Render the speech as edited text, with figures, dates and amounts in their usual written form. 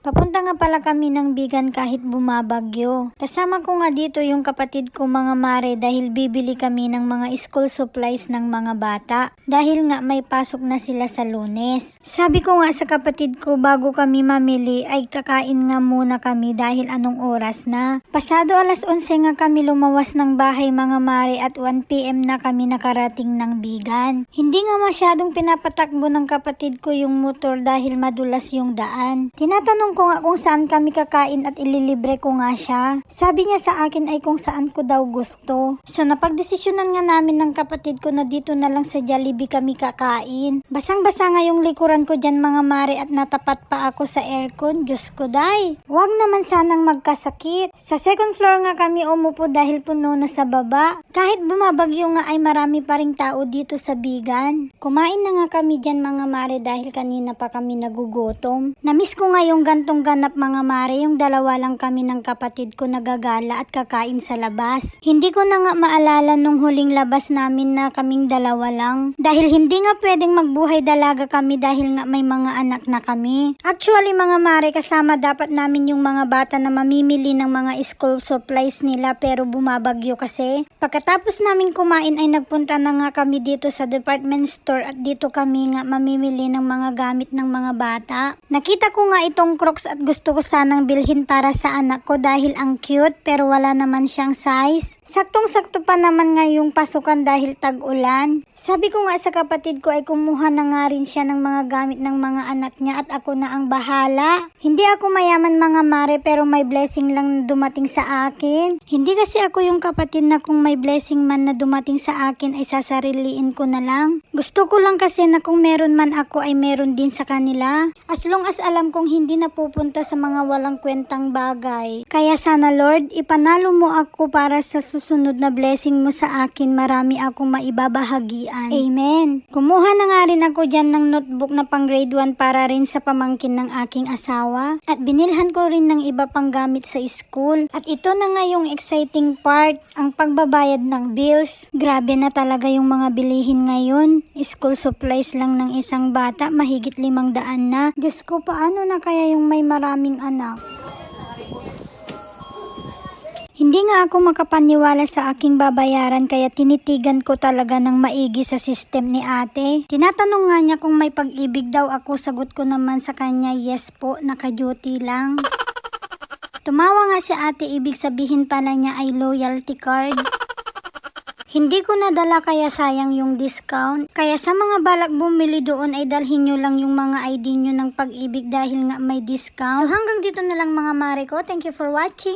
Papunta nga pala kami ng Bigan kahit bumabagyo. Kasama ko nga dito yung kapatid ko mga mare dahil bibili kami ng mga school supplies ng mga bata. Dahil nga may pasok na sila sa Lunes. Sabi ko nga sa kapatid ko bago kami mamili ay kakain nga muna kami dahil anong oras na. Pasado alas 11 nga kami lumawas ng bahay mga mare at 1 PM na kami nakarating ng Bigan. Hindi nga masyadong pinapatakbo ng kapatid ko yung motor dahil madulas yung daan. Tinatanong ko nga kung saan kami kakain at ililibre ko nga siya. Sabi niya sa akin ay kung saan ko daw gusto. So napagdesisyonan nga namin ng kapatid ko na dito na lang sa Jollibee kami kakain. Basang-basa nga yung likuran ko dyan mga mare at natapat pa ako sa aircon. Diyos ko day. Huwag naman sanang magkasakit. Sa second floor nga kami umupo dahil puno na sa baba. Kahit bumabagyo nga ay marami pa ring tao dito sa Bigan. Kumain na nga kami dyan mga mare dahil kanina pa kami nagugutom. Namiss ko nga yung gantong ganap mga mare, yung dalawa lang kami ng kapatid ko nagagala at kakain sa labas. Hindi ko na nga maalala nung huling labas namin na kaming dalawa lang. Dahil hindi nga pwedeng magbuhay dalaga kami dahil nga may mga anak na kami. Actually mga mare, kasama dapat namin yung mga bata na mamimili ng mga school supplies nila pero bumabagyo kasi. Pagkatapos namin kumain ay nagpunta na nga kami dito sa department store at dito kami nga mamimili ng mga gamit ng mga bata. Nakita ko nga itong Crocs at gusto ko sanang bilhin para sa anak ko dahil ang cute pero wala naman siyang size. Saktong-sakto pa naman nga yung pasukan dahil tag-ulan. Sabi ko nga sa kapatid ko ay kumuha na nga rin siya ng mga gamit ng mga anak niya at ako na ang bahala. Hindi ako mayaman mga mare pero may blessing lang na dumating sa akin. Hindi kasi ako yung kapatid na kung may blessing man na dumating sa akin ay sasariliin ko na lang. Gusto ko lang kasi na kung meron man ako ay meron din sa kanila. As long as alam kong hindi napupunta sa mga walang kwentang bagay. Kaya sana Lord, ipanalo mo ako para sa susunod na blessing mo sa akin, marami akong maibabahagian. Amen. Kumuha na nga rin ako dyan ng notebook na pang grade 1 para rin sa pamangkin ng aking asawa. At binilhan ko rin ng iba pang gamit sa school. At ito na nga yung exciting part, ang pagbabayad ng bills. Grabe na talaga yung mga bilihin ngayon. School supplies lang ng isang bata, mahigit 500 na. Diyos ko, paano na kaya yung may maraming anak? Hindi nga ako makapaniwala sa aking babayaran kaya tinitigan ko talaga ng maigi sa system ni ate. Tinatanong nga niya kung may pag-ibig daw ako, sagot ko naman sa kanya, yes po, naka-duty lang. Tumawa nga si ate, ibig sabihin pala niya ay loyalty card. Hindi ko nadala kaya sayang yung discount. Kaya sa mga balak bumili doon ay dalhin nyo lang yung mga ID nyo ng pag-ibig dahil nga may discount. So hanggang dito na lang mga mare ko. Thank you for watching.